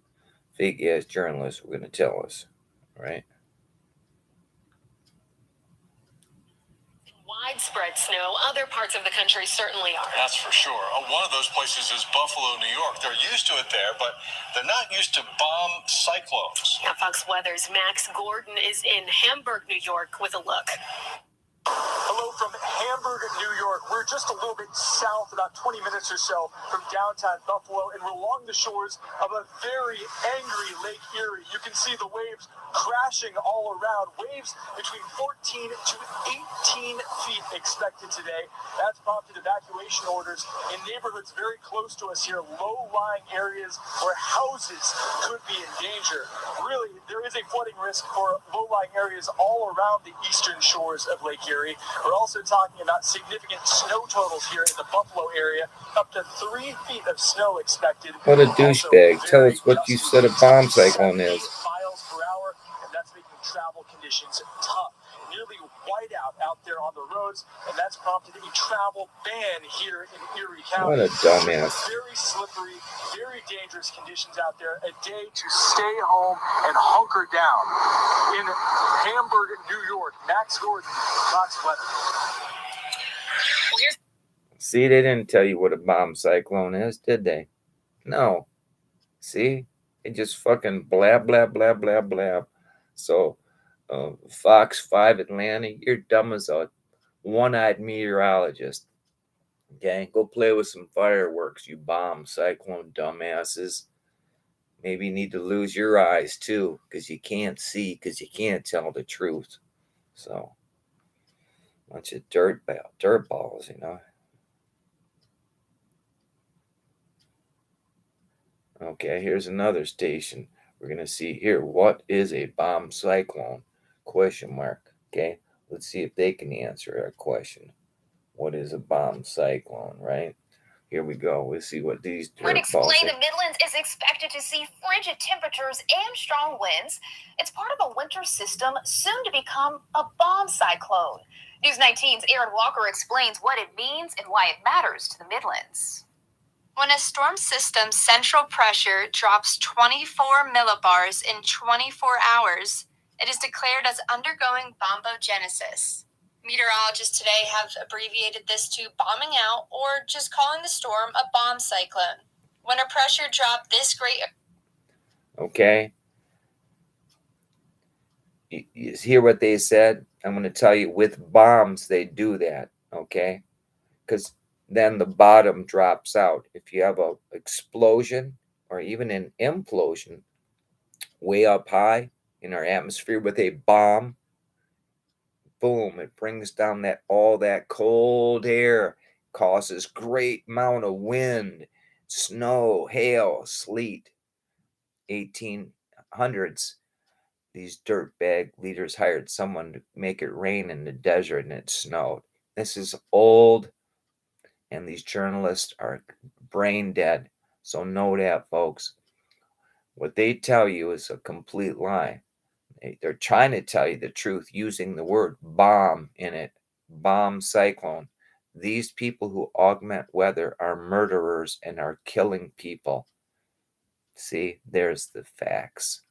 S2: fake ass journalists were going to tell us. All right.
S3: Widespread snow. Other parts of the country certainly are.
S4: That's for sure. One of those places is Buffalo, New York. They're used to it there, but they're not used to bomb cyclones.
S3: Now, Fox Weather's Max Gordon is in Hamburg, New York with a look.
S4: A Hello from Hamburg, New York. We're just a little bit south, about 20 minutes or so from downtown Buffalo, and we're along the shores of a very angry Lake Erie. You can see the waves crashing all around. Waves between 14 to 18 feet expected today. That's prompted evacuation orders in neighborhoods very close to us here, low-lying areas where houses could be in danger. Really, there is a flooding risk for low-lying areas all around the eastern shores of Lake Erie. We're also talking about significant snow totals here in the Buffalo area, up to 3 feet of snow expected.
S2: What a douchebag. Tell us what you said a bomb cyclone is.
S4: Miles per hour, and that's making travel conditions tough. Nearly whiteout out there on the roads, and that's prompted a travel ban here in Erie County.
S2: What a dumbass.
S4: Very slippery, very dangerous conditions out there. A day to stay home and hunker down. In Hamburg, New York, Max Gordon, Fox Weather.
S2: See, they didn't tell you what a bomb cyclone is, did they? No. See? They just fucking blah, blah, blah, blah, blah. So, Fox 5 Atlanta, you're dumb as a one-eyed meteorologist. Okay? Go play with some fireworks, you bomb cyclone dumbasses. Maybe you need to lose your eyes, too, because you can't see, because you can't tell the truth. So, bunch of dirt balls, you know. Okay, here's another station. We're going to see here, what is a bomb cyclone? Question mark. Okay, let's see if they can answer our question. What is a bomb cyclone, right? Here we go. We'll see what these dirt balls
S5: Explain
S2: are.
S5: the Midlands is expected to see frigid temperatures and strong winds. It's part of a winter system soon to become a bomb cyclone. News 19's Aaron Walker explains what it means and why it matters to the Midlands. When a storm system's central pressure drops 24 millibars in 24 hours, it is declared as undergoing bombogenesis. Meteorologists today have abbreviated this to bombing out or just calling the storm a bomb cyclone. When a pressure drop this great...
S2: Okay. You hear what they said? I'm going to tell you, with bombs, they do that, okay? Because then the bottom drops out. If you have an explosion or even an implosion way up high in our atmosphere with a bomb, boom, it brings down all that cold air, causes great amount of wind, snow, hail, sleet. 1800s, these dirtbag leaders hired someone to make it rain in the desert, and it snowed. This is old, and these journalists are brain dead. So know that, folks. What they tell you is a complete lie. They're trying to tell you the truth using the word bomb in it. Bomb cyclone. These people who augment weather are murderers and are killing people. See, there's the facts.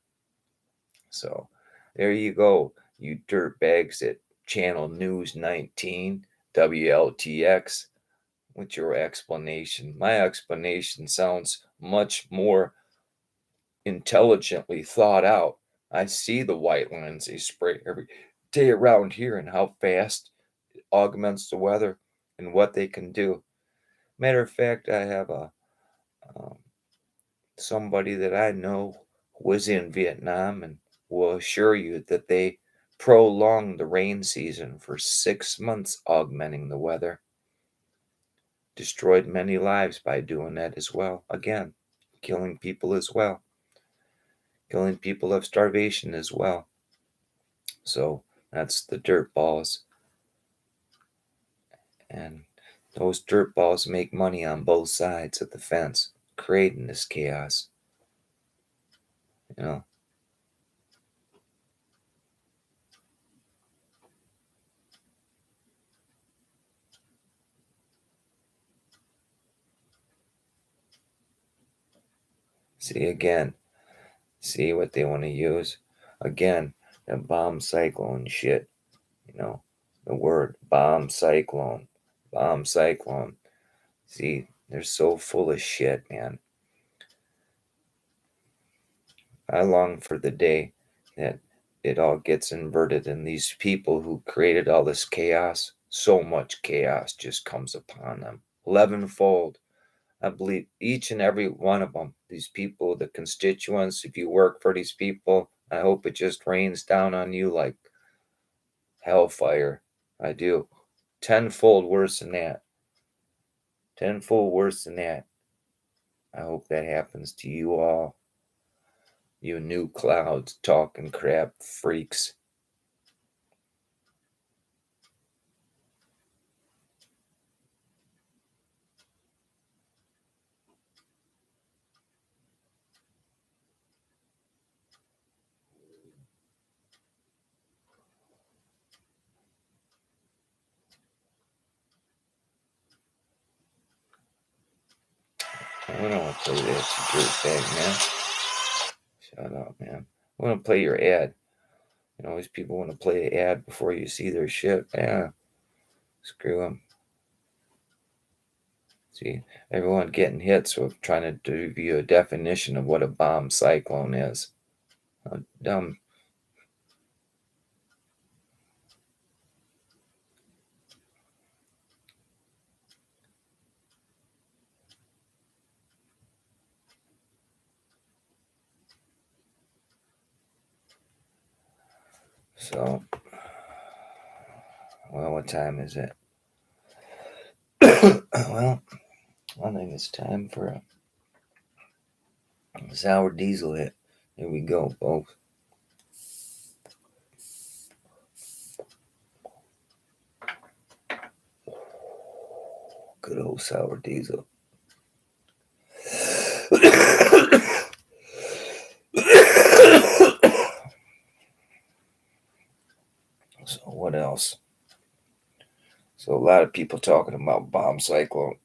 S2: So there you go, you dirtbags at Channel News 19, WLTX. What's your explanation? My explanation sounds much more intelligently thought out. I see the white lines they spray every day around here and how fast it augments the weather and what they can do. Matter of fact, I have somebody that I know was in Vietnam and will assure you that they prolonged the rain season for 6 months, augmenting the weather. Destroyed many lives by doing that as well. Again, killing people as well. Killing people of starvation as well. So that's the dirt balls. And those dirt balls make money on both sides of the fence, creating this chaos. You know. See again. See what they want to use. Again, the bomb cyclone shit. You know, the word bomb cyclone. Bomb cyclone. See, they're so full of shit, man. I long for the day that it all gets inverted and these people who created all this chaos so much chaos just comes upon them. 11-fold. I believe each and every one of them, these people, the constituents, if you work for these people, I hope it just rains down on you like hellfire. I do. Tenfold worse than that. Tenfold worse than that. I hope that happens to you all. You new clouds talking crap freaks. I don't want to play that, you dirtbag, man. Shut up, man. I want to play your ad. You know, these people want to play the ad before you see their shit. Yeah, screw them. See, everyone getting hit, so I'm trying to give you a definition of what a bomb cyclone is. How dumb. So, well, what time is it? Well, I think it's time for a sour diesel hit. Here we go, folks. Good old sour diesel. So what else? So a lot of people talking about bomb cyclone.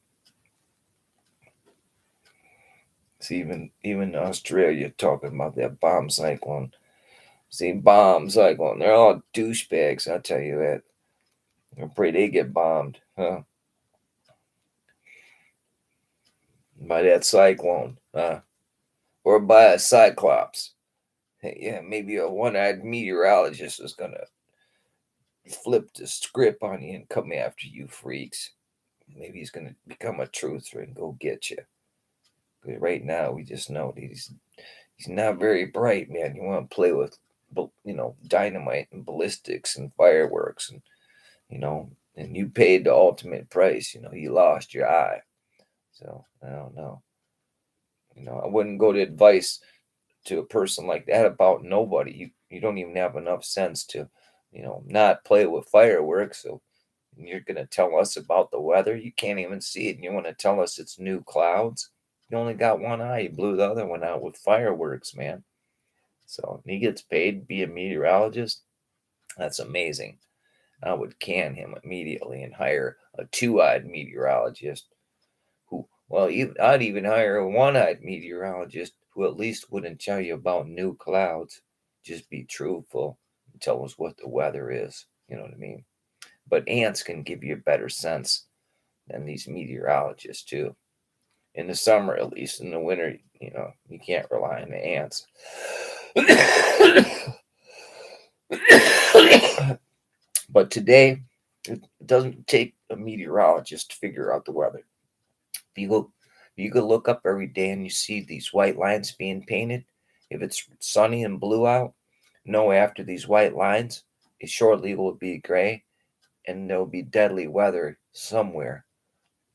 S2: See, even Australia talking about that bomb cyclone. See, bomb cyclone. They're all douchebags, I'll tell you that. I'm afraid they get bombed, huh? By that cyclone, huh? Or by a cyclops. Hey, yeah, maybe a one-eyed meteorologist is gonna flip the script on you and come after you freaks. Maybe he's gonna become a truther and go get you. But right now, we just know that he's not very bright, man. You want to play with, dynamite and ballistics and fireworks, and and you paid the ultimate price. You lost your eye. So I don't know. I wouldn't go to advice to a person like that about nobody. You don't even have enough sense to, not play with fireworks. So you're gonna tell us about the weather. You can't even see it, and you want to tell us it's new clouds. You only got one eye. You blew the other one out with fireworks, man. So he gets paid to be a meteorologist. That's amazing. I would can him immediately and hire a two-eyed meteorologist who, well, I'd even hire a one-eyed meteorologist who at least wouldn't tell you about new clouds. Just be truthful and tell us what the weather is. You know what I mean? But ants can give you a better sense than these meteorologists too. In the summer, at least. In the winter, you can't rely on the ants. But today, it doesn't take a meteorologist to figure out the weather. You could look up every day and you see these white lines being painted. If it's sunny and blue out, know after these white lines, it shortly will be gray, and there'll be deadly weather somewhere.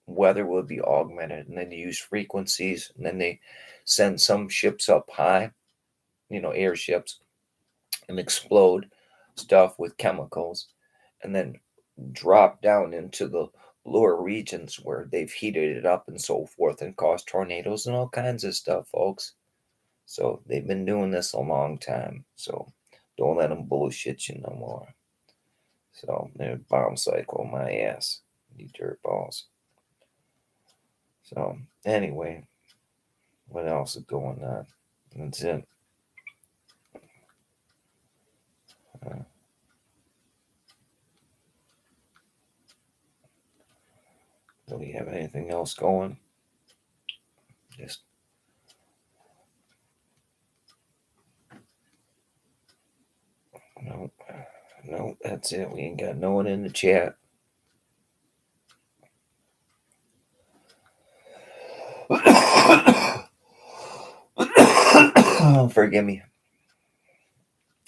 S2: Weather will be augmented, and then they use frequencies, and then they send some ships up high, airships, and explode stuff with chemicals, and then drop down into the lower regions where they've heated it up and so forth and caused tornadoes and all kinds of stuff, folks. So they've been doing this a long time. So don't let them bullshit you no more. So they're bomb cycle my ass, you dirt balls. So anyway, what else is going on? That's it. Do we have anything else going? Just no, that's it. We ain't got no one in the chat. Forgive me.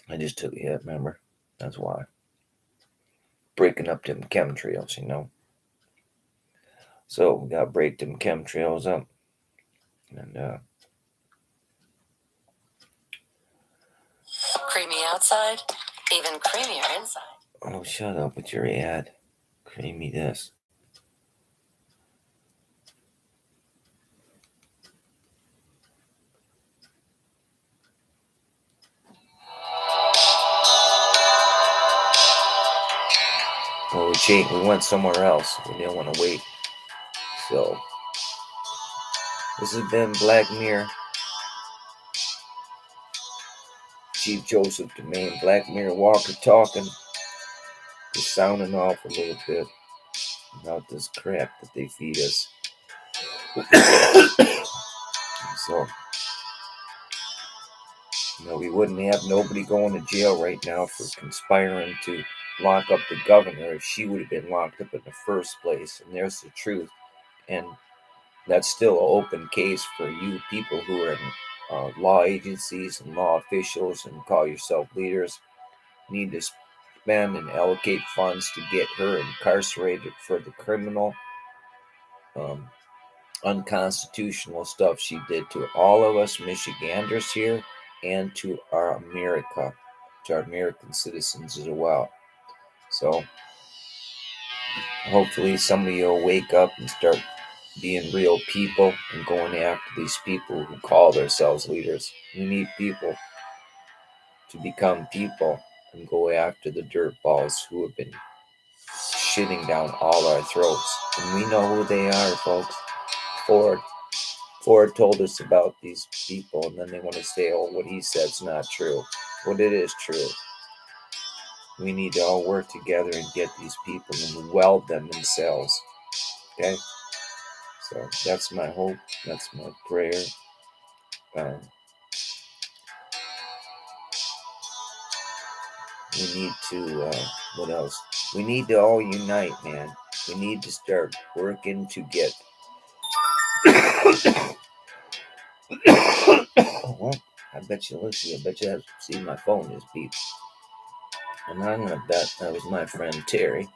S2: I just took a hit, remember? That's why. Breaking up them chemtrails, you know. So we gotta break them chemtrails up. And
S3: Creamy outside, even creamier inside.
S2: oh, shut up with your ad. Creamy this. Well, we changed. We went somewhere else. We didn't want to wait. So this has been Black Mirror. Chief Joseph Domain, Black Mirror Walker talking. Just sounding off a little bit about this crap that they feed us. So, we wouldn't have nobody going to jail right now for conspiring to lock up the governor if she would have been locked up in the first place. And there's the truth. And that's still an open case for you people who are in law agencies and law officials and call yourself leaders. Need to spend and allocate funds to get her incarcerated for the criminal, unconstitutional stuff she did to all of us Michiganders here and to our America, to our American citizens as well. So hopefully somebody will wake up and start being real people and going after these people who call themselves leaders. We need people to become people and go after the dirtballs who have been shitting down all our throats. And we know who they are, folks. Ford told us about these people, and then they want to say, oh, what he said's not true. But it is true. We need to all work together and get these people and weld them themselves. Okay? So that's my hope. That's my prayer. We need to, what else? We need to all unite, man. We need to start working to get. Well, I bet you, let's see, I bet you have seen my phone is beeped. And I'm going to bet that was my friend Terry.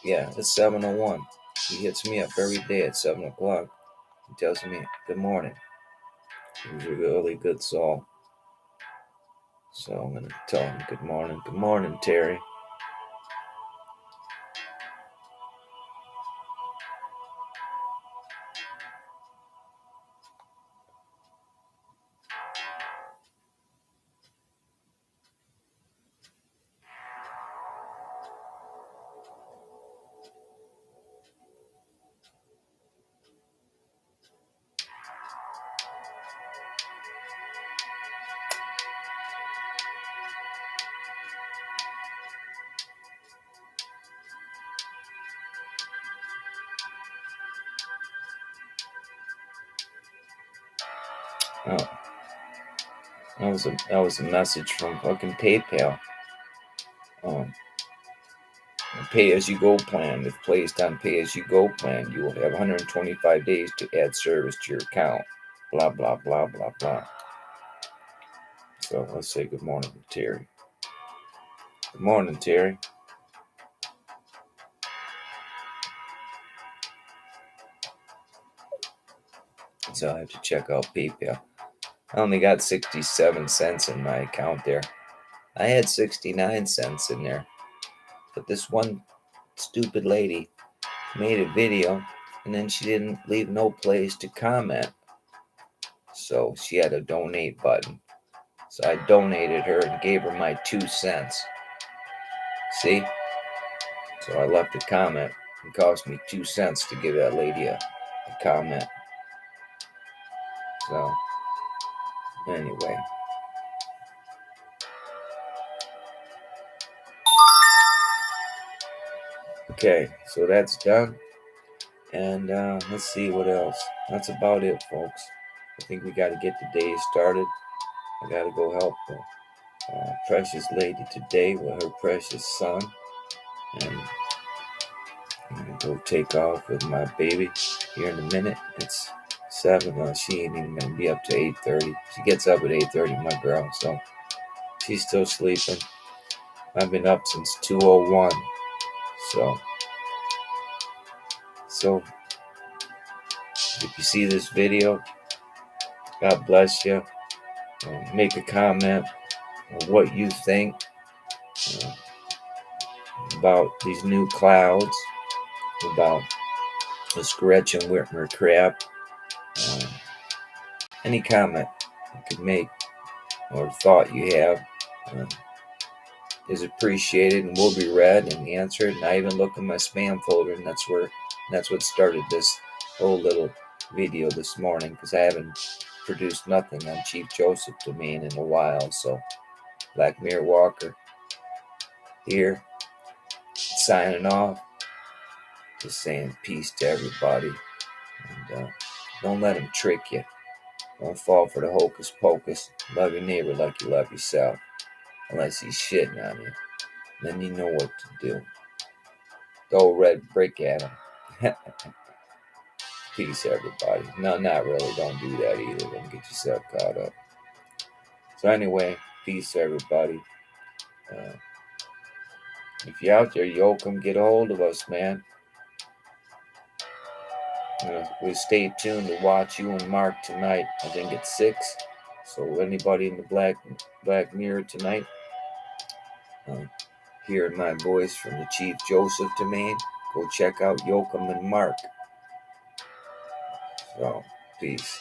S2: Yeah, it's 7:01. He hits me up every day at 7 o'clock. He tells me, good morning. He's a really good soul. So I'm going to tell him, good morning. Good morning, Terry. Oh, that was a message from fucking PayPal. Pay-as-you-go plan. If placed on pay-as-you-go plan, you will have 125 days to add service to your account. Blah, blah, blah, blah, blah. So let's say good morning to Terry. Good morning, Terry. So I have to check out PayPal. I only got 67 cents in my account there. I had 69 cents in there. But this one stupid lady made a video and then she didn't leave no place to comment. So she had a donate button. So I donated her and gave her my 2 cents. See? So I left a comment. It cost me 2 cents to give that lady a comment. So, anyway. Okay, so that's done. And let's see what else. That's about it, folks. I think we got to get the day started. I got to go help the precious lady today with her precious son. And I'm going to go take off with my baby here in a minute. It's 7. She ain't even gonna be up to 8:30. She gets up at 8:30, my girl. So she's still sleeping. I've been up since 2:01. So if you see this video, God bless you. Make a comment on what you think about these new clouds, about this Gretchen Whitmer crap. Any comment you could make or thought you have is appreciated and will be read and answered. And I even look in my spam folder, and that's what started this whole little video this morning, because I haven't produced nothing on Chief Joseph Domain in a while. So Black Mirror Walker here, signing off, just saying peace to everybody, and don't let them trick you. Don't fall for the hocus pocus. Love your neighbor like you love yourself, unless he's shitting on you. Then you know what to do. Throw a red brick at him. Peace, everybody. No, not really. Don't do that either. Don't get yourself caught up. So anyway, peace, everybody. If you're out there, Yoakum, get a hold of us, man. We'll stay tuned to watch you and Mark tonight. I think it's 6. So anybody in the Black Mirror tonight, hearing my voice from the Chief Joseph Domain, go check out Yoakum and Mark. So, peace.